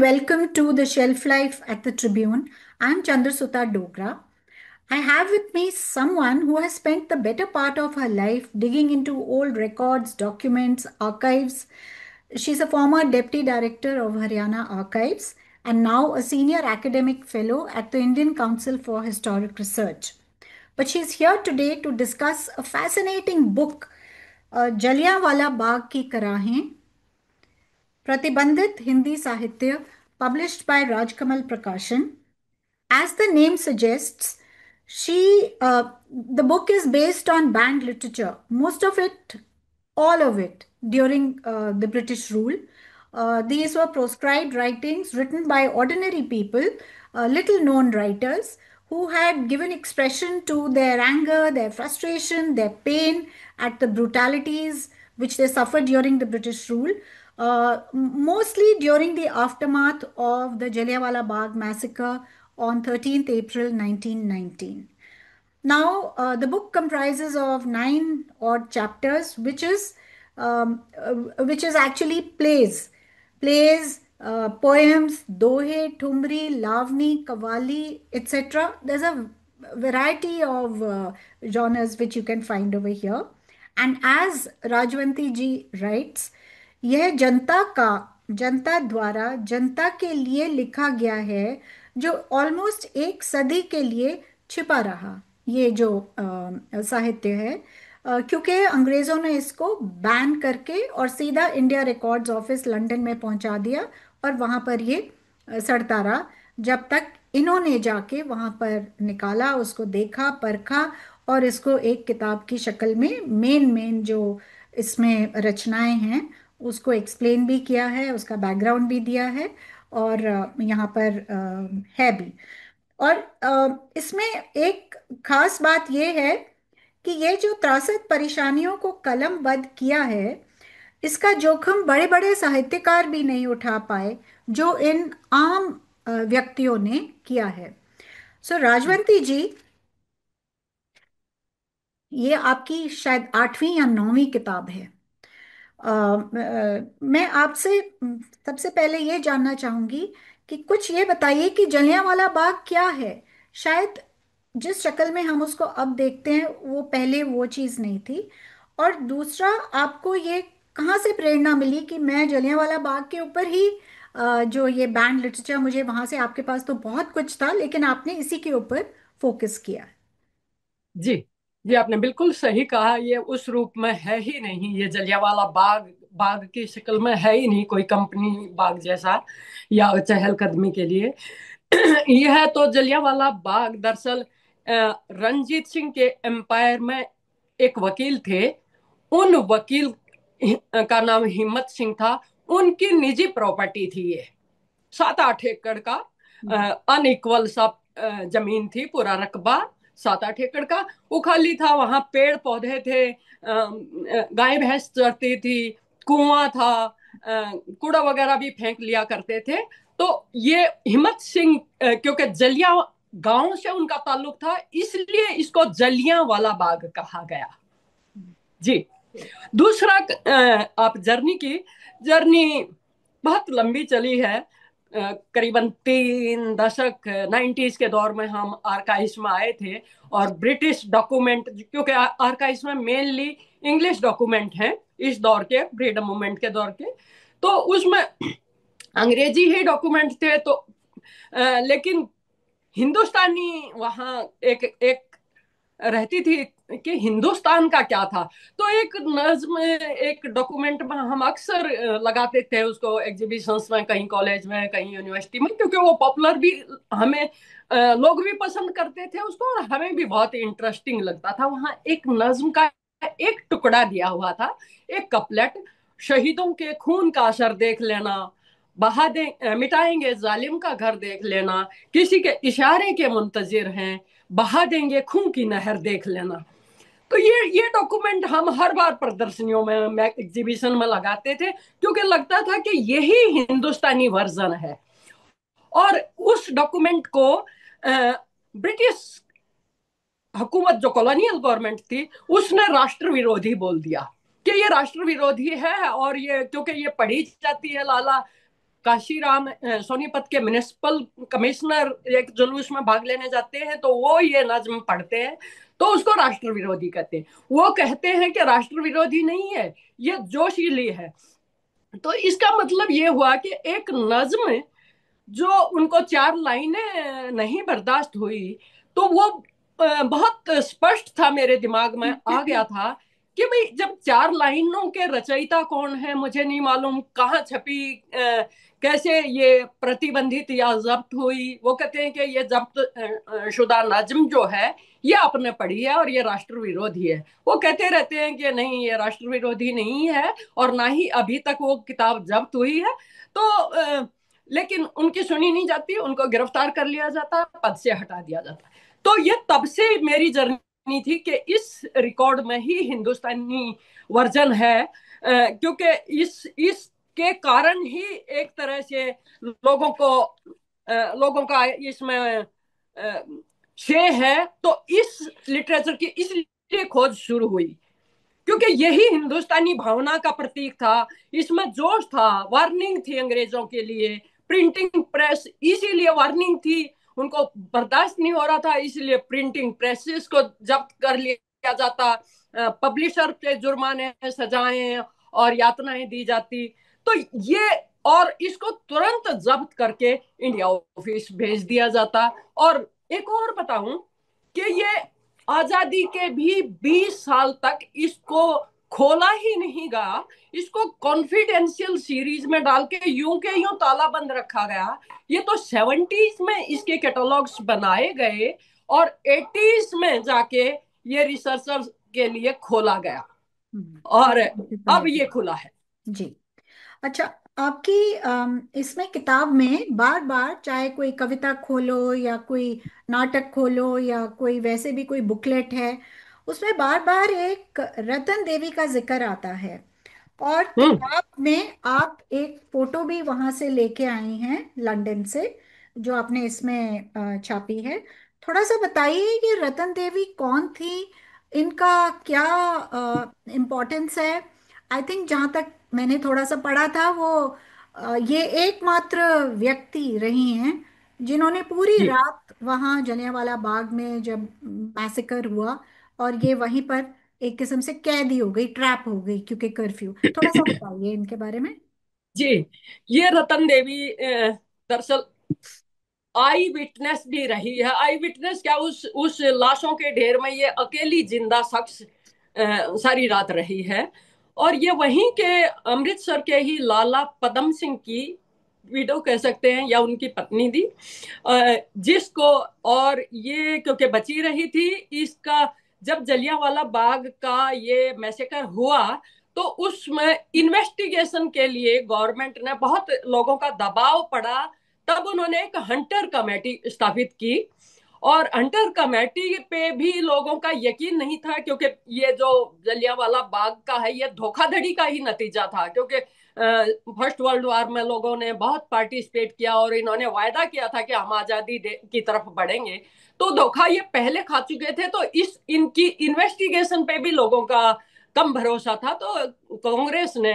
welcome to the Shelf Life at the Tribune. I'm Chandrasutta Dogra. I have with me someone who has spent the better part of her life digging into old records, documents, archives. She's a former deputy director of Haryana Archives and now a senior academic fellow at the Indian Council for Historic Research. But she's here today to discuss a fascinating book, Jallianwala Bagh Ki Karahein, Pratibandhit Hindi Sahitya, published by Rajkamal Prakashan. As the name suggests, the book is based on banned literature. Most of it, all of it, during the British rule. These were proscribed writings written by ordinary people, little known writers who had given expression to their anger, their frustration, their pain at the brutalities which they suffered during the British rule, mostly during the aftermath of the Jallianwala Bagh massacre on 13th April 1919. Now, the book comprises of nine odd chapters, which is actually plays, poems, dohe, thumri, lavani, kavali, etc. There's a variety of genres which you can find over here. And as Rajwanti ji writes, यह जनता द्वारा जनता के लिए लिखा गया है जो almost एक सदी के लिए छिपा रहा। ये जो साहित्य है, क्योंकि अंग्रेज़ों ने इसको बैन करके और सीधा इंडिया रिकॉर्ड्स ऑफिस लंदन में पहुंचा दिया और वहाँ पर ये सड़ता रहा जब तक इन्होंने जाके वहाँ पर निकाला, उसको देखा, परखा और इसको एक किताब की शक्ल में मेन मेन जो इसमें रचनाएं हैं उसको एक्सप्लेन भी किया है, उसका बैकग्राउंड भी दिया है और यहाँ पर है भी। और इसमें एक खास बात यह है कि ये जो त्रासद परेशानियों को कलमबद्ध किया है, इसका जोखिम बड़े बड़े साहित्यकार भी नहीं उठा पाए जो इन आम व्यक्तियों ने किया है। सो राजवंती जी, ये आपकी शायद 8वीं या 9वीं किताब है। मैं आपसे सबसे पहले ये जानना चाहूंगी कि कुछ ये बताइए कि जलियांवाला बाग क्या है। शायद जिस शक्ल में हम उसको अब देखते हैं वो पहले वो चीज़ नहीं थी। और दूसरा, आपको ये कहाँ से प्रेरणा मिली कि मैं जलियांवाला बाग के ऊपर ही जो ये बैंड लिटरेचर, मुझे वहां से, आपके पास तो बहुत कुछ था लेकिन आपने इसी के ऊपर फोकस किया। जी जी, आपने बिल्कुल सही कहा। ये उस रूप में है ही नहीं, ये जलियांवाला बाग बाग की शक्ल में है ही नहीं, कोई कंपनी बाग जैसा या चहलकदमी के लिए। यह तो जलियांवाला बाग दरअसल रणजीत सिंह के एम्पायर में एक वकील थे। उन वकील का नाम हिम्मत सिंह था। उनकी निजी प्रॉपर्टी थी ये। 7-8 एकड़ का अनइक्वल सा जमीन थी, पूरा रकबा 7-8 एकड़ का। वो खाली था, वहां पेड़ पौधे थे, गाय भैंस चरती थी, कुआं था, कूड़ा वगैरह भी फेंक लिया करते थे। तो ये हिम्मत सिंह, क्योंकि जलिया गांव से उनका ताल्लुक था, इसलिए इसको जलियांवाला बाग कहा गया। जी। दूसरा, आप जर्नी बहुत लंबी चली है। करीबन 3 दशक 90s के दौर में हम आर्काइव्स में आए थे और ब्रिटिश डॉक्यूमेंट, क्योंकि आर्काइव्स में मेनली इंग्लिश डॉक्यूमेंट हैं इस दौर के, फ्रीडम मूवमेंट के दौर के, तो उसमें अंग्रेजी ही डॉक्यूमेंट थे। तो लेकिन हिंदुस्तानी वहाँ एक एक रहती थी कि हिंदुस्तान का क्या था। तो एक नज्म, एक डॉक्यूमेंट में हम अक्सर लगाते थे उसको एग्जीबिशंस में, कहीं कॉलेज में, कहीं यूनिवर्सिटी में, क्योंकि वो पॉपुलर भी, हमें लोग भी पसंद करते थे उसको और हमें भी बहुत इंटरेस्टिंग लगता था। वहाँ एक नज्म का एक टुकड़ा दिया हुआ था, एक कपलेट, शहीदों के खून का असर देख लेना, बहा दे मिटाएंगे जालिम का घर देख लेना, किसी के इशारे के मुंतजिर हैं, बहा देंगे खून की नहर देख लेना। तो ये डॉक्यूमेंट हम हर बार प्रदर्शनियों में एग्जीबिशन में लगाते थे, क्योंकि लगता था कि यही हिंदुस्तानी वर्जन है। और उस डॉक्यूमेंट को ब्रिटिश हुकूमत, जो कॉलोनियल गवर्नमेंट थी, उसने राष्ट्र विरोधी बोल दिया कि ये राष्ट्र विरोधी है। और ये क्योंकि ये पढ़ी जाती है लाला काशीराम सोनीपत के म्युनिसिपल कमिश्नर एक जुलूस में भाग लेने जाते हैं तो वो ये नज्म पढ़ते हैं तो उसको राष्ट्र विरोधी कहते हैं। वो कहते हैं कि राष्ट्र विरोधी नहीं है, ये जोशीली है। तो इसका मतलब ये हुआ कि एक नज्म जो उनको चार लाइनें नहीं बर्दाश्त हुई, तो वो बहुत स्पष्ट था, मेरे दिमाग में आ गया था कि भाई जब चार लाइनों के रचयिता कौन है मुझे नहीं मालूम, कहाँ छपी, कैसे ये प्रतिबंधित या जब्त हुई। वो कहते हैं कि ये जब्त शुदा नज्म जो है ये आपने पढ़ी है और ये राष्ट्र विरोधी है। वो कहते रहते हैं कि नहीं, ये राष्ट्र विरोधी नहीं है और ना ही अभी तक वो किताब जब्त हुई है। तो लेकिन उनकी सुनी नहीं जाती, उनको गिरफ्तार कर लिया जाता, पद से हटा दिया जाता। तो ये तब से मेरी जर्नी थी कि इस रिकॉर्ड में ही हिंदुस्तानी वर्जन है, क्योंकि इसके कारण ही एक तरह से लोगों का इसमें श्रेय है। तो इस लिटरेचर की इसलिए खोज शुरू हुई क्योंकि यही हिंदुस्तानी भावना का प्रतीक था, इसमें जोश था, वार्निंग थी अंग्रेजों के लिए। प्रिंटिंग प्रेस इसीलिए वार्निंग थी, उनको बर्दाश्त नहीं हो रहा था, इसलिए प्रिंटिंग प्रेसेस को जब्त कर लिया जाता, पब्लिशर पे जुर्माने, सजाएं और यातनाएं दी जाती। तो ये, और इसको तुरंत जब्त करके इंडिया ऑफिस भेज दिया जाता। और एक और बताऊं कि ये आजादी के भी 20 साल तक इसको खोला ही नहीं गया, इसको कॉन्फिडेंशियल सीरीज में डाल के यूं के यूं ताला बंद रखा गया। ये तो 70s में इसके कैटलॉग्स बनाए गए और 80s में जाके ये रिसर्चर्स के लिए खोला गया और अब ये खुला है। जी। अच्छा, आपकी इसमें किताब में बार बार, चाहे कोई कविता खोलो या कोई नाटक खोलो या कोई वैसे भी कोई बुकलेट है, उसमें बार बार एक रतन देवी का जिक्र आता है। और हम्म। किताब में आप एक फोटो भी वहां से लेके आई हैं लंदन से, जो आपने इसमें छापी है। थोड़ा सा बताइए कि रतन देवी कौन थी, इनका क्या इम्पोर्टेंस है। आई थिंक जहाँ तक मैंने थोड़ा सा पढ़ा था, वो ये एकमात्र व्यक्ति रही हैं जिन्होंने पूरी जी रात वहाँ जलियांवाला बाग में जब मैसेकर हुआ, और ये वहीं पर एक किस्म से कैदी हो गई, ट्रैप हो गई क्योंकि कर्फ्यू। थोड़ा सा बताइए इनके बारे में। जी। ये रतन देवी दरअसल आई विटनेस भी रही है। आई विटनेस क्या, उस लाशों के ढेर में ये अकेली जिंदा शख्स सारी रात रही है। और ये वहीं के अमृतसर के ही लाला पदम सिंह की विडो कह सकते हैं या उनकी पत्नी थी, जिसको, और ये क्योंकि बची रही थी, इसका जब जलियांवाला बाग का ये मैसेकर हुआ तो उसमें इन्वेस्टिगेशन के लिए गवर्नमेंट ने बहुत लोगों का दबाव पड़ा। तब उन्होंने एक हंटर कमेटी स्थापित की और हंटर कमेटी पे भी लोगों का यकीन नहीं था, क्योंकि ये जो जलियांवाला बाग का है ये धोखाधड़ी का ही नतीजा था। क्योंकि फर्स्ट वर्ल्ड वॉर में लोगों ने बहुत पार्टिसिपेट किया और इन्होंने वायदा किया था कि हम आजादी की तरफ बढ़ेंगे, तो धोखा ये पहले खा चुके थे। तो इस इनकी इन्वेस्टिगेशन पे भी लोगों का कम भरोसा था। तो कांग्रेस ने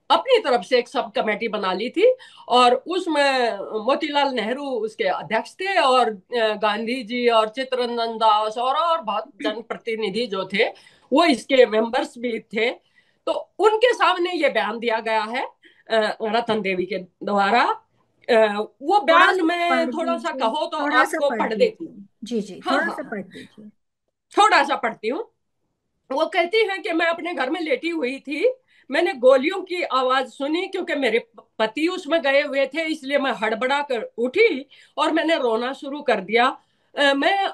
अपनी तरफ से एक सब कमेटी बना ली थी और उसमें मोतीलाल नेहरू उसके अध्यक्ष थे और गांधी जी और चित्तरंजन दास और बहुत जनप्रतिनिधि जो थे वो इसके मेंबर्स भी थे। तो उनके सामने ये बयान दिया गया है रतन देवी के द्वारा। वो थोड़ा बयान सा में पढ़ थोड़ा सा दीजिए, कहो तो थोड़ा सा आपको पढ़ पढ़ देती हूँ। दीजिए। जी जी, हाँ थोड़ा हाँ सा हाँ, पढ़ दीजिए। थोड़ा सा पढ़ती हूँ। वो कहती है कि मैं अपने घर में लेटी हुई थी, मैंने गोलियों की आवाज सुनी, क्योंकि मेरे पति उसमें गए हुए थे, इसलिए मैं हड़बड़ा कर उठी और मैंने रोना शुरू कर दिया। मैं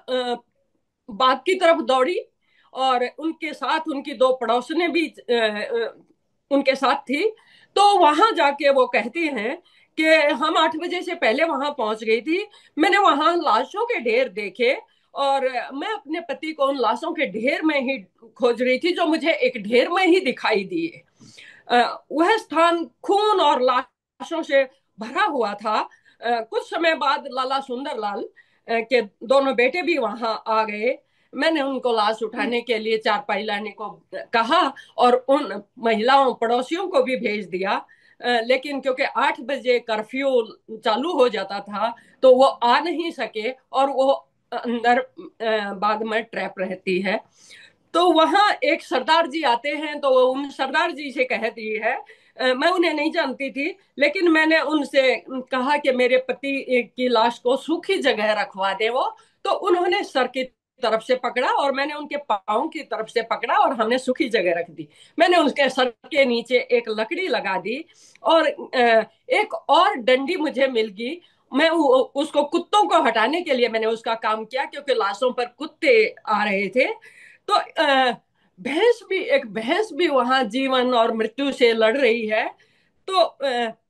बाग की तरफ दौड़ी और उनके साथ उनकी दो पड़ोसने भी उनके साथ थी। तो वहां जाके वो कहती हैं कि हम 8 बजे से पहले वहां पहुंच गई थी, मैंने वहां लाशों के ढेर देखे और मैं अपने पति को उन लाशों के ढेर में ही खोज रही थी जो मुझे एक ढेर में ही दिखाई दिए। वह स्थान खून और लाशों से भरा हुआ था। कुछ समय बाद लाला सुंदरलाल के दोनों बेटे भी वहां आ गए। मैंने उनको लाश उठाने के लिए चारपाई लाने को कहा और उन महिलाओं पड़ोसियों को भी भेज दिया। लेकिन क्योंकि 8 बजे कर्फ्यू चालू हो जाता था तो वो आ नहीं सके, और वो अंदर बाग में ट्रैप रहती है। तो वहां एक सरदार जी आते हैं, तो वो उन सरदार जी से कहती है, मैं उन्हें नहीं जानती थी, लेकिन मैंने उनसे कहा कि मेरे पति की लाश को सूखी जगह रखवा दे वो। तो उन्होंने सर की तरफ से पकड़ा और मैंने उनके पाँव की तरफ से पकड़ा और हमने सूखी जगह रख दी। मैंने उसके सर के नीचे एक लकड़ी लगा दी और एक और डंडी मुझे मिल गई। मैं उसको कुत्तों को हटाने के लिए मैंने उसका काम किया, क्योंकि लाशों पर कुत्ते आ रहे थे। तो भैंस भी वहां जीवन और मृत्यु से लड़ रही है। तो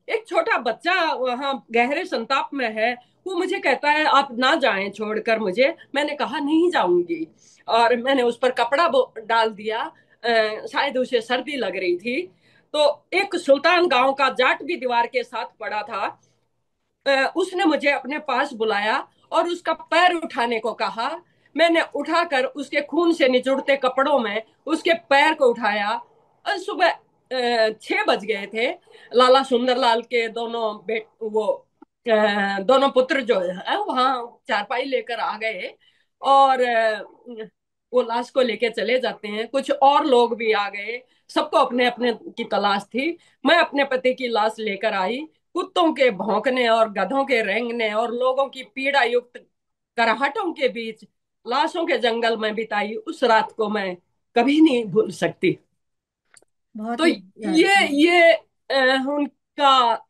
एक छोटा बच्चा वहां गहरे संताप में है। वो मुझे कहता है आप ना जाएं छोड़कर मुझे। मैंने कहा नहीं जाऊंगी, और मैंने उस पर कपड़ा डाल दिया। शायद उसे सर्दी लग रही थी। तो एक सुल्तान गांव का जाट भी दीवार के साथ पड़ा था। उसने मुझे अपने पास बुलाया और उसका पैर उठाने को कहा। मैंने उठाकर उसके खून से निचुड़ते कपड़ों में उसके पैर को उठाया। और सुबह 6 बज गए थे। लाला सुंदरलाल के दोनों पुत्र जो है वहां चारपाई लेकर आ गए, और वो लाश को लेके चले जाते हैं। कुछ और लोग भी आ गए, सबको अपने अपने की तलाश थी। मैं अपने पति की लाश लेकर आई। कुत्तों के भौंकने और गधों के रेंगने और लोगों की पीड़ा युक्त कराहटों के बीच लाशों के जंगल में बिताई उस रात को मैं कभी नहीं भूल सकती। बहुत तो ही ये उनका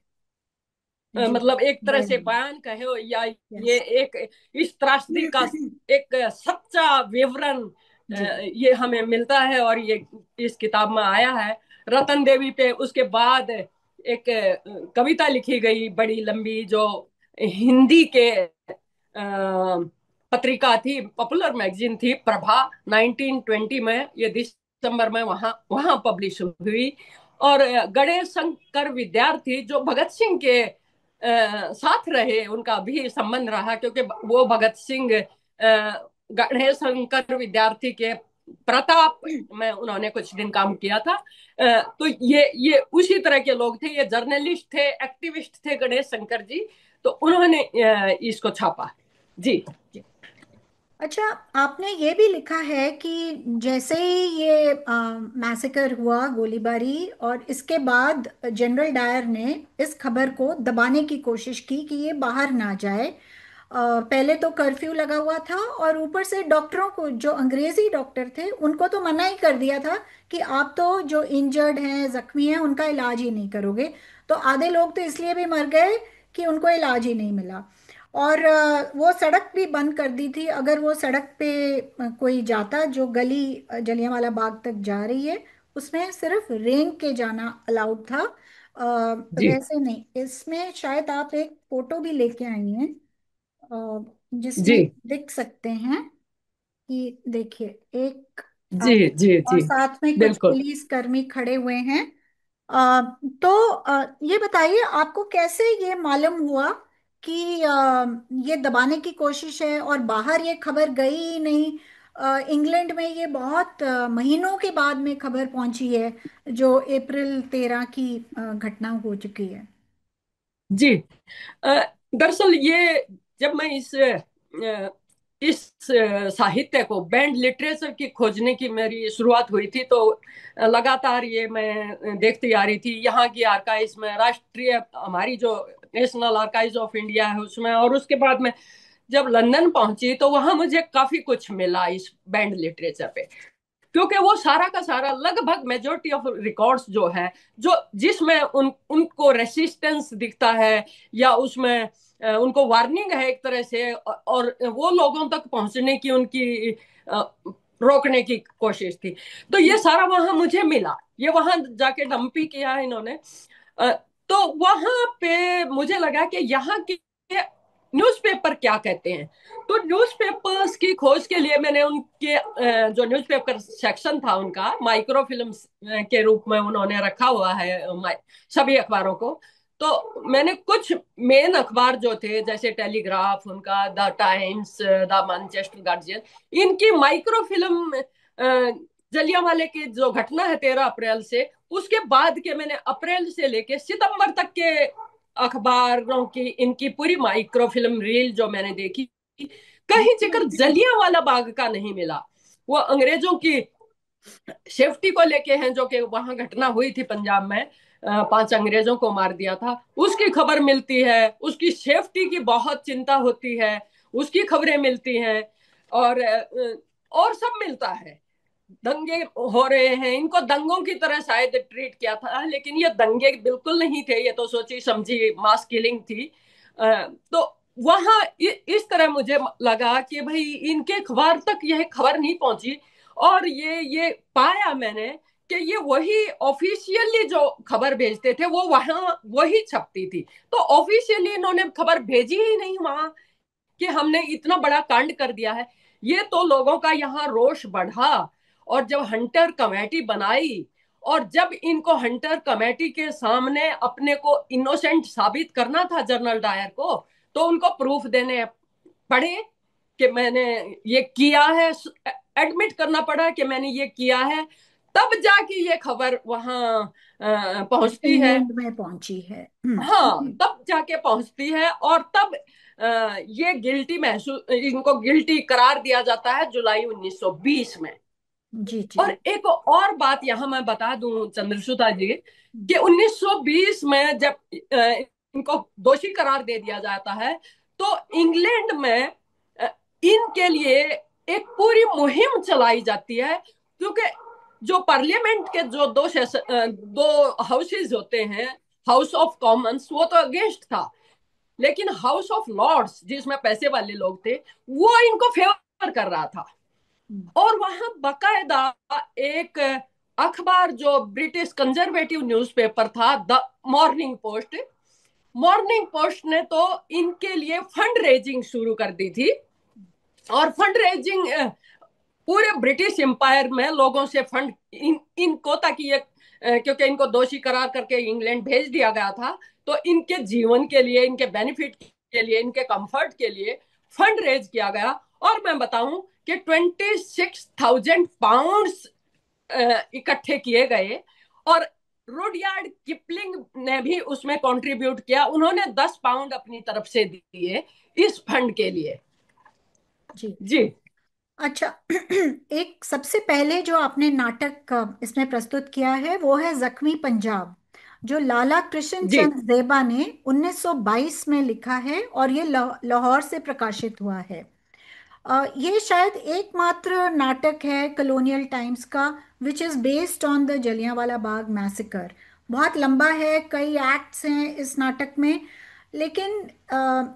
जी। मतलब एक तरह से बयान। बयान कहे या ये यस। एक इस त्रासदी का एक सच्चा विवरण जी। ये हमें मिलता है, और ये इस किताब में आया है। रतन देवी पे उसके बाद एक कविता लिखी गई बड़ी लंबी, जो हिंदी के पत्रिका थी, पॉपुलर मैगजीन थी प्रभा, 1920 में, ये दिसंबर में वहां वहां पब्लिश हुई। और गणेश शंकर विद्यार्थी जो भगत सिंह के साथ रहे, उनका भी संबंध रहा, क्योंकि वो भगत सिंह गणेश शंकर विद्यार्थी के प्रताप में उन्होंने कुछ दिन काम किया था। तो ये उसी तरह के लोग थे, ये जर्नलिस्ट थे, एक्टिविस्ट थे गणेश शंकर जी। तो उन्होंने इसको छापा। जी। जी। अच्छा, आपने ये भी लिखा है कि जैसे ही ये मैसेकर हुआ, गोलीबारी, और इसके बाद जनरल डायर ने इस खबर को दबाने की कोशिश की कि ये बाहर ना जाए। पहले तो कर्फ्यू लगा हुआ था, और ऊपर से डॉक्टरों को, जो अंग्रेजी डॉक्टर थे, उनको तो मना ही कर दिया था कि आप तो जो इंजर्ड हैं, जख्मी हैं, उनका इलाज ही नहीं करोगे। तो आधे लोग तो इसलिए भी मर गए कि उनको इलाज ही नहीं मिला। और वो सड़क भी बंद कर दी थी। अगर वो सड़क पे कोई जाता, जो गली जलियांवाला बाग तक जा रही है, उसमें सिर्फ रेंग के जाना अलाउड था। जी। वैसे नहीं। इसमें शायद आप एक फोटो भी लेके आई हैं, जी। जिसमें दिख सकते हैं कि देखिए, एक जी। जी। और जी। साथ में कुछ बिल्कुल। पुलिस कर्मी खड़े हुए हैं। तो ये बताइए, आपको कैसे ये मालूम हुआ कि ये दबाने की कोशिश है, और बाहर ये खबर गई ही नहीं? इंग्लैंड में ये बहुत महीनों के बाद में खबर पहुंची है, जो अप्रैल 13 की घटना हो चुकी है। जी। अ, दरअसल ये जब मैं इस साहित्य को, बैंड लिटरेचर की खोजने की मेरी शुरुआत हुई थी, तो लगातार ये मैं देखती आ रही थी यहाँ की आर्काइव्स में, राष्ट्रीय हमारी जो नेशनल आर्काइव्स ऑफ इंडिया है उसमें, और उसके बाद में जब लंदन पहुंची तो वहां मुझे काफी कुछ मिला इस बैंड लिटरेचर पे। क्योंकि वो सारा का सारा लगभग मेजोरिटी ऑफ रिकॉर्ड्स जो है, जो जिसमें उनको रेसिस्टेंस दिखता है, या उसमें उनको वार्निंग है एक तरह से, और वो लोगों तक पहुंचने की उनकी रोकने की कोशिश थी। तो ये सारा वहां मुझे मिला, ये वहां जाके डंपी किया है इन्होंने। अ, तो वहां पे मुझे लगा कि यहाँ के न्यूज़पेपर क्या कहते हैं। तो न्यूज़पेपर्स की खोज के लिए मैंने उनके जो न्यूज़पेपर सेक्शन था उनका माइक्रो फिल्म के रूप में उन्होंने रखा हुआ है सभी अखबारों को। तो मैंने कुछ मेन अखबार जो थे, जैसे टेलीग्राफ उनका, the times, the Manchester guardian, इनकी माइक्रो फिल्म जलियांवाले की जो घटना है 13 अप्रैल से, उसके बाद के मैंने अप्रैल से लेके सितंबर तक के अखबारों की इनकी पूरी माइक्रो फिल्म रील जो मैंने देखी, कहीं जिक्र जलियांवाला बाग का नहीं मिला। वो अंग्रेजों की सेफ्टी को लेके हैं, जो कि वहां घटना हुई थी पंजाब में, 5 अंग्रेजों को मार दिया था, उसकी खबर मिलती है। उसकी सेफ्टी की बहुत चिंता होती है, उसकी खबरें मिलती हैं। और सब मिलता है। दंगे हो रहे हैं, इनको दंगों की तरह शायद ट्रीट किया था, लेकिन ये दंगे बिल्कुल नहीं थे, ये तो सोची समझी मास किलिंग थी। तो वहां इस तरह मुझे लगा कि भाई इनके अखबार तक यह खबर नहीं पहुंची। और ये पाया मैंने कि ये वही ऑफिशियली जो खबर भेजते थे वो वहां वही छपती थी। तो ऑफिशियली इन्होंने खबर भेजी ही नहीं वहां कि हमने इतना बड़ा कांड कर दिया है। ये तो लोगों का यहाँ रोष बढ़ा। और जब हंटर कमेटी बनाई, और जब इनको हंटर कमेटी के सामने अपने को इनोसेंट साबित करना था जनरल डायर को, तो उनको प्रूफ देने पड़े कि मैंने ये किया है, एडमिट करना पड़ा कि मैंने ये किया है। तब जाके ये खबर वहां पहुंचती है। इंग्लैंड में पहुंची है। हाँ, तब जाके पहुंचती है। और तब ये गिल्टी महसूस, इनको गिल्टी करार दिया जाता है जुलाई 1920 में। जी जी। और एक और बात यहाँ मैं बता दूं चंद्रसूता जी, कि 1920 में जब इनको दोषी करार दे दिया जाता है, तो इंग्लैंड में इनके लिए एक पूरी मुहिम चलाई जाती है। क्योंकि जो पार्लियामेंट के जो दो हाउसेज होते हैं, हाउस ऑफ कॉमन्स वो तो अगेंस्ट था, लेकिन हाउस ऑफ लॉर्ड्स जिसमें पैसे वाले लोग थे वो इनको फेवर कर रहा था। और वहां बकायदा एक अखबार जो ब्रिटिश कंजर्वेटिव न्यूज़पेपर था, the morning post, morning post ने तो इनके लिए फंड रेजिंग शुरू कर दी थी। और फंड रेजिंग पूरे ब्रिटिश एम्पायर में लोगों से फंड इनको, ताकि ये क्योंकि इनको दोषी करार करके इंग्लैंड भेज दिया गया था, तो इनके जीवन के लिए, इनके बेनिफिट के लिए, इनके कंफर्ट के लिए फंड रेज किया गया। और मैं बताऊं कि 26,000 पाउंड्स इकट्ठे किए गए। और रुडयार्ड किपलिंग ने भी उसमें कंट्रीब्यूट किया, उन्होंने 10 पाउंड अपनी तरफ से दिए इस फंड के लिए। जी। जी। अच्छा। एक सबसे पहले जो आपने नाटक इसमें प्रस्तुत किया है वो है जख्मी पंजाब, जो लाला कृष्ण जी। चंद जेबा ने 1922 में लिखा है और ये लाहौर से प्रकाशित हुआ है। ये शायद एकमात्र नाटक है कॉलोनियल टाइम्स का which is based on the Jallianwala Bagh massacre. बहुत लंबा है, कई एक्ट्स हैं इस नाटक में, लेकिन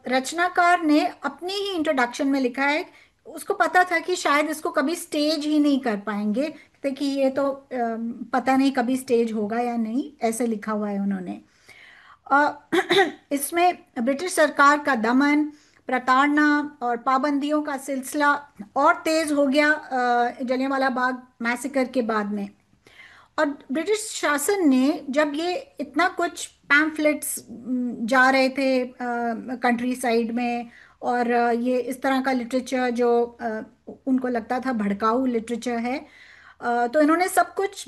रचनाकार ने अपनी ही इंट्रोडक्शन में लिखा है, उसको पता था कि शायद इसको कभी स्टेज ही नहीं कर पाएंगे, देखिए ये तो पता नहीं कभी स्टेज होगा या नहीं, ऐसे लिखा हुआ है उन्होंने। अ, इसमें ब्रिटिश सरकार का दमन, प्रताड़ना और पाबंदियों का सिलसिला और तेज हो गया जलियांवाला बाग मैसेकर के बाद में। और ब्रिटिश शासन ने जब ये इतना कुछ पैम्फलेट्स जा रहे थे कंट्री साइड में, और ये इस तरह का लिटरेचर जो उनको लगता था भड़काऊ लिटरेचर है, तो इन्होंने सब कुछ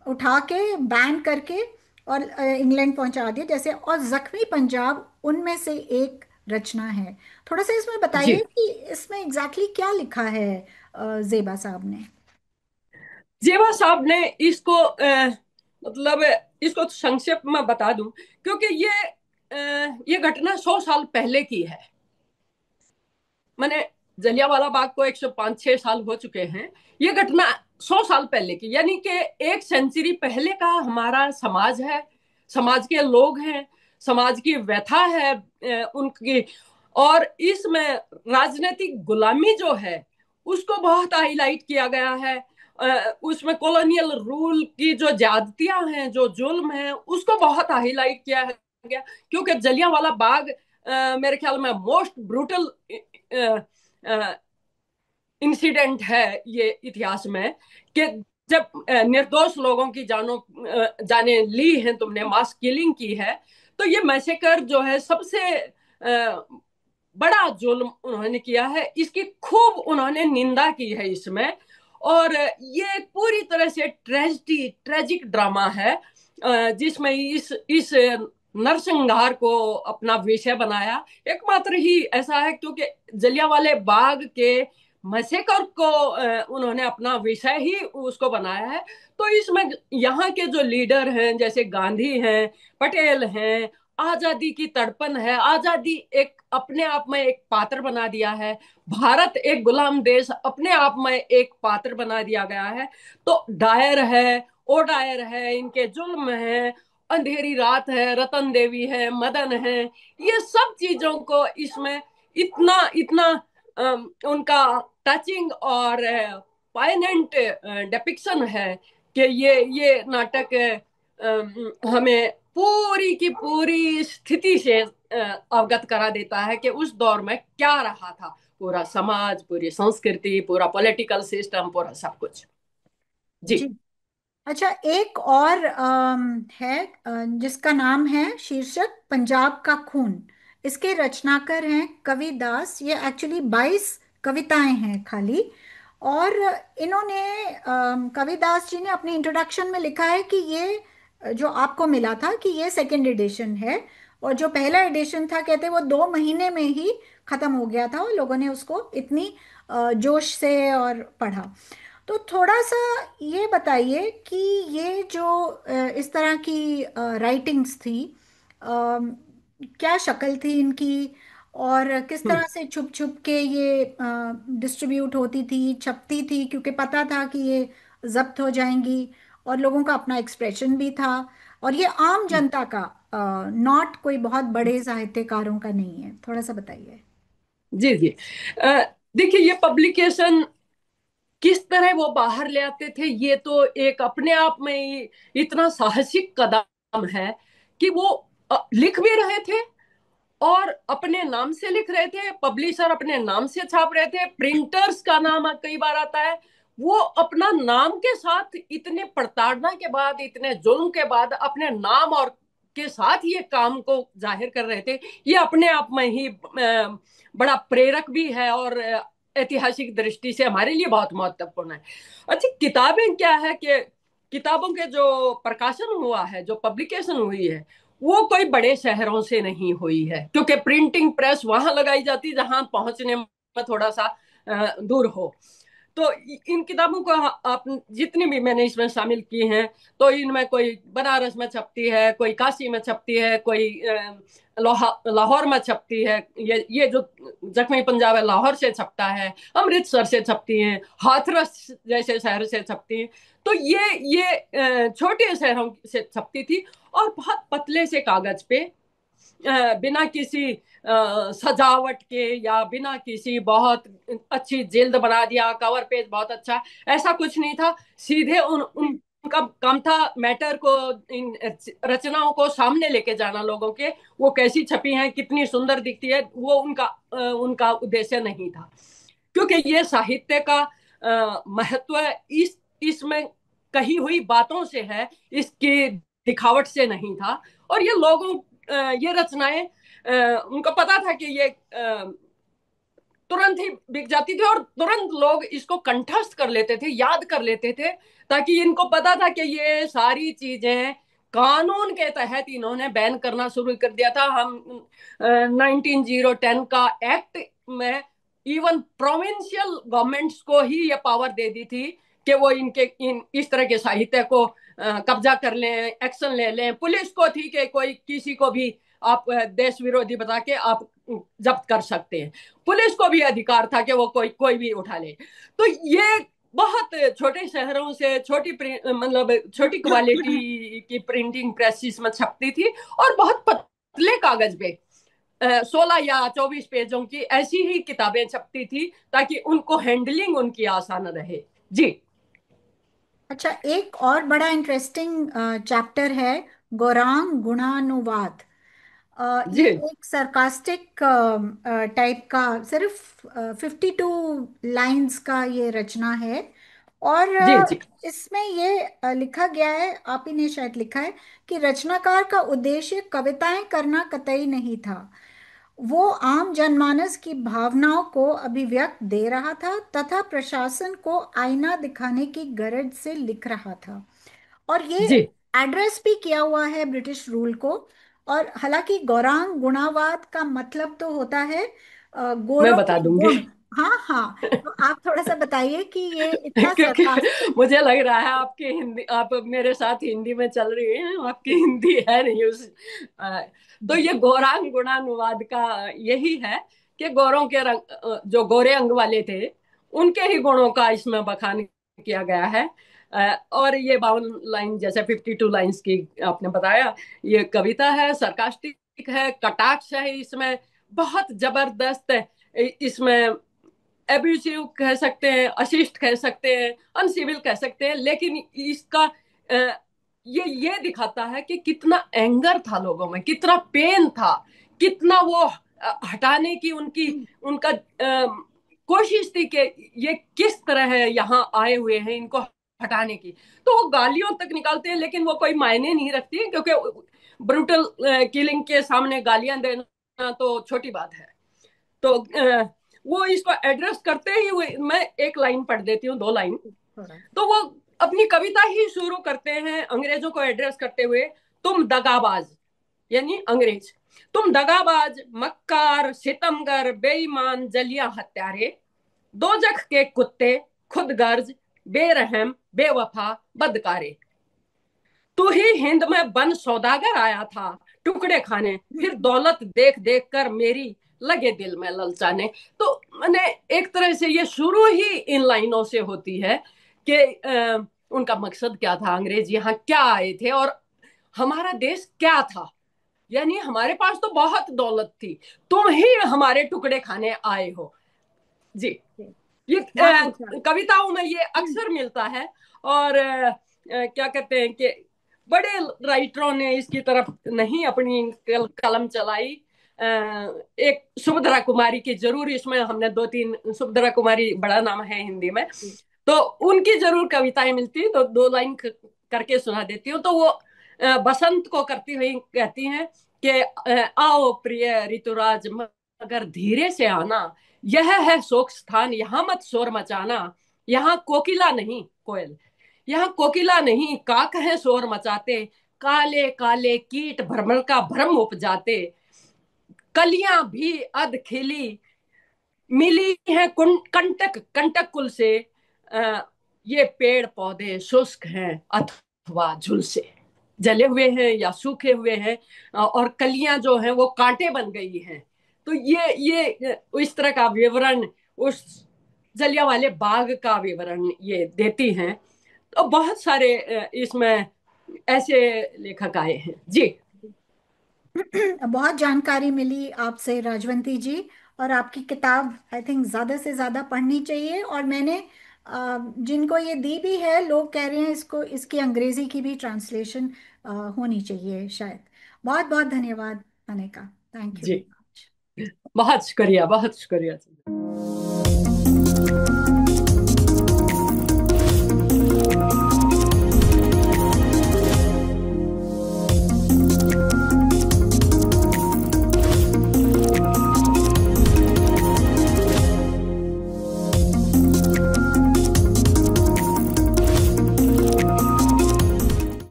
उठा के बैन करके और इंग्लैंड पहुंचा दिया जैसे। और जख्मी पंजाब उनमें से एक रचना है। थोड़ा सा इसमें बताइए जी। कि इसमें एग्जैक्टली क्या लिखा है जेबा साहब ने। जेवा साहब ने इसको मतलब इसको संक्षेप में बता दूं, क्योंकि ये घटना 100 साल पहले की है। मैंने जलियांवाला बाग को 105-6 साल हो चुके हैं। ये घटना 100 साल पहले की, यानी कि 1 सेंचुरी पहले का हमारा समाज है, समाज के लोग हैं, समाज की व्यथा है उनकी। और इसमें राजनीतिक गुलामी जो है उसको बहुत हाईलाइट किया गया है। उसमें कॉलोनियल रूल की जो ज्यादतियां हैं, जो जुल्म है, उसको बहुत हाईलाइट किया गया। क्योंकि जलियांवाला बाग मेरे ख्याल में मोस्ट ब्रूटल इंसिडेंट है ये इतिहास में, कि जब निर्दोष लोगों की जाने ली हैं तुमने, मास किलिंग की है। तो ये मैसेकर जो है सबसे बड़ा जुल्म उन्होंने किया है, इसकी खूब उन्होंने निंदा की है इसमें। और ये पूरी तरह से ट्रेजिडी ट्रेजिक ड्रामा है, जिसमें इस नरसंहार को अपना विषय बनाया। एकमात्र ही ऐसा है क्योंकि जलियांवाले बाग के मसेकर को उन्होंने अपना विषय ही उसको बनाया है। तो इसमें यहाँ के जो लीडर हैं, जैसे गांधी हैं, पटेल हैं, आजादी की तड़पन है, आजादी एक अपने आप में एक पात्र बना दिया है, भारत एक गुलाम देश अपने आप में एक पात्र बना दिया गया है। तो डायर है, ओ डायर है, इनके जुल्म है, अंधेरी रात है, रतन देवी है, मदन है, ये सब चीजों को इसमें इतना इतना उनका टचिंग और पायनेंट डिपिक्शन है कि ये नाटक हमें पूरी की पूरी स्थिति से अवगत करा देता है कि उस दौर में क्या रहा था, पूरा समाज, पूरी संस्कृति, पूरा पॉलिटिकल सिस्टम, पूरा सब कुछ। जी। जी। अच्छा, एक और है जिसका नाम है शीर्षक पंजाब का खून। इसके रचनाकार हैं कवि दास। ये एक्चुअली 22 कविताएं हैं खाली। और इन्होंने कवि दास जी ने अपने इंट्रोडक्शन में लिखा है कि ये जो आपको मिला था कि ये सेकंड एडिशन है, और जो पहला एडिशन था कहते वो 2 महीने में ही खत्म हो गया था, और लोगों ने उसको इतनी जोश से और पढ़ा। तो थोड़ा सा ये बताइए कि ये जो इस तरह की राइटिंग्स थी, क्या शक्ल थी इनकी, और किस तरह से छुप छुप के ये डिस्ट्रीब्यूट होती थी, छपती थी, क्योंकि पता था कि ये जब्त हो जाएंगी, और लोगों का अपना एक्सप्रेशन भी था, और ये आम जनता का, नॉट कोई बहुत बड़े साहित्यकारों का नहीं है। थोड़ा सा बताइए। जी। जी। अ, देखिए, ये पब्लिकेशन किस तरह वो बाहर ले आते थे, ये तो एक अपने आप में ही इतना साहसिक कदम है कि वो लिख भी रहे थे और अपने नाम से लिख रहे थे, पब्लिशर अपने नाम से छाप रहे थे, प्रिंटर्स का नाम कई बार आता है, वो अपना नाम के साथ इतने प्रताड़ना के बाद, इतने जुल्म के बाद अपने नाम और के साथ ये काम को जाहिर कर रहे थे। ये अपने आप में ही बड़ा प्रेरक भी है और ऐतिहासिक दृष्टि से हमारे लिए बहुत महत्वपूर्ण है। अच्छा, किताबें क्या है कि किताबों के जो प्रकाशन हुआ है, जो पब्लिकेशन हुई है, वो कोई बड़े शहरों से नहीं हुई है, क्योंकि प्रिंटिंग प्रेस वहां लगाई जाती जहां पहुंचने में थोड़ा सा दूर हो। तो इन किताबों को आप जितनी भी मैंने इसमें शामिल की हैं, तो इनमें कोई बनारस में छपती है, कोई काशी में छपती है, कोई लाहौर में छपती है, ये जो जख्मी पंजाब है लाहौर से छपता है, अमृतसर से छपती है, हाथरस जैसे शहर से छपती है। तो ये छोटे शहरों से छपती थी और बहुत पतले से कागज पे, बिना किसी सजावट के या बिना किसी बहुत अच्छी जिल्द बना दिया, कवर पेज बहुत अच्छा, ऐसा कुछ नहीं था। सीधे उनका काम था मैटर को, इन रचनाओं को सामने लेके जाना लोगों के, वो कैसी छपी हैं, कितनी सुंदर दिखती है, वो उनका उद्देश्य नहीं था। क्योंकि ये साहित्य का महत्व इसमें कही हुई बातों से है, इसकी दिखावट से नहीं था। और ये लोगों ये रचनाएं उनको पता था कि ये तुरंत ही बिक जाती थी और तुरंत लोग इसको कंठस्थ कर लेते थे, याद कर लेते थे, ताकि इनको पता था कि ये सारी चीजें कानून के तहत इन्होंने बैन करना शुरू कर दिया था। हम 1910 का एक्ट में इवन प्रोविंशियल गवर्नमेंट्स को ही ये पावर दे दी थी कि वो इस तरह के साहित्य को कब्जा कर लें, एक्शन ले लें। पुलिस को थी कि कोई किसी को भी आप देश विरोधी बता के आप जब्त कर सकते हैं। पुलिस को भी अधिकार था कि वो कोई भी उठा ले। तो ये बहुत छोटे शहरों से मतलब छोटी क्वालिटी की प्रिंटिंग प्रेसिस में छपती थी और बहुत पतले कागज पे 16 या 24 पेजों की ऐसी ही किताबें छपती थी, ताकि उनको हैंडलिंग उनकी आसान रहे। जी। अच्छा, एक और बड़ा इंटरेस्टिंग चैप्टर है गौरांग गुणानुवाद। ये जी। एक सरकास्टिक टाइप का, सिर्फ 52 लाइंस का ये रचना है। और जी। जी। इसमें ये लिखा गया है, आप ही ने शायद लिखा है, कि रचनाकार का उद्देश्य कविताएं करना कतई नहीं था। वो आम जनमानस की भावनाओं को अभिव्यक्त दे रहा था तथा प्रशासन को आईना दिखाने की गरज से लिख रहा था। और ये जी, एड्रेस भी किया हुआ है ब्रिटिश रूल को। और हालांकि गौरांग गुणावाद का मतलब तो होता है मैं गोरों बता के दूंगी। गुण। हाँ हाँ। तो आप थोड़ा सा बताइए कि ये इतना क्योंकि सरकास्टिक। मुझे लग रहा है आपकी हिंदी, आप मेरे साथ हिंदी में चल रही हैं, आपकी हिंदी है नहीं उस अ, तो ये गौरांग गुणानुवाद का यही है कि गोरों के रंग, जो गोरे अंग वाले थे, उनके ही गुणों का इसमें बखान किया गया है। और ये 52 लाइन, जैसे 52 लाइन्स की आपने बताया, ये कविता है, सरकास्टिक है, कटाक्ष है इसमें, बहुत जबरदस्त है। इसमें एब्यूसिव कह सकते हैं, अशिष्ट कह सकते हैं, अनसिविल कह सकते हैं, लेकिन इसका ये दिखाता है कि कितना एंगर था लोगों में, कितना पेन था, कितना वो हटाने की उनकी उनका कोशिश थी कि ये किस तरह है, यहाँ आए हुए हैं, इनको हटाने की। तो वो गालियों तक निकालते हैं, लेकिन वो कोई मायने नहीं रखती, क्योंकि ब्रूटल किलिंग के सामने गालियां देना तो छोटी बात है। तो वो इसको एड्रेस करते ही हुए, मैं एक लाइन पढ़ देती हूँ, 2 लाइन। थोड़ा। तो वो अपनी कविता ही शुरू करते हैं अंग्रेजों को एड्रेस करते हुए, तुम दगाबाज, यानी अंग्रेज, तुम दगाबाज, मक्कार, सितमगर, बेईमान, जलिया हत्यारे, दोजख के कुत्ते, खुद गर्ज, बेरहम, बेवफा, बदकारे, तू ही हिंद में बन सौदागर आया था टुकड़े खाने, फिर दौलत देख देख कर मेरी लगे दिल में ललचाने। तो मैंने एक तरह से ये शुरू ही इन लाइनों से होती है कि उनका मकसद क्या था, अंग्रेज यहाँ क्या आए थे और हमारा देश क्या था। यानी हमारे पास तो बहुत दौलत थी, तुम ही हमारे टुकड़े खाने आए हो। जी, ये बहुत अच्छा। कविताओं में ये अक्सर मिलता है। और क्या कहते हैं कि बड़े राइटरों ने इसकी तरफ नहीं अपनी कलम चलाई। एक सुभद्रा कुमारी की जरूर, इसमें हमने 2-3, सुभद्रा कुमारी बड़ा नाम है हिंदी में, तो उनकी जरूर कविताएं मिलती, तो 2 लाइन करके सुना देती हूँ। तो वो बसंत को करती हुई कहती हैं कि आओ प्रिय ऋतुराज, मगर धीरे से आना, यह है शोक स्थान, यहाँ मत शोर मचाना, यहाँ कोकिला नहीं कोयल, यहाँ कोकिला नहीं काक है शोर मचाते, काले काले कीट भ्रमर का भ्रम उपजाते, कलियां भी अध खिली मिली हैं कंटक कंटक कुल से, आ, ये पेड़ पौधे शुष्क हैं अथवा झुलसे, जले हुए हैं या सूखे हुए हैं, और कलियां जो हैं वो कांटे बन गई हैं। तो ये इस तरह का विवरण, उस जलियांवाले बाग का विवरण ये देती हैं। तो बहुत सारे इसमें ऐसे लेखक आए हैं। जी, बहुत जानकारी मिली आपसे राजवंती जी। और आपकी किताब आई थिंक ज़्यादा से ज़्यादा पढ़नी चाहिए। और मैंने जिनको ये दी भी है, लोग कह रहे हैं इसको, इसकी अंग्रेजी की भी ट्रांसलेशन होनी चाहिए शायद। बहुत बहुत धन्यवाद अनेका। थैंक यू जी, वेरी मच। बहुत शुक्रिया, बहुत शुक्रिया।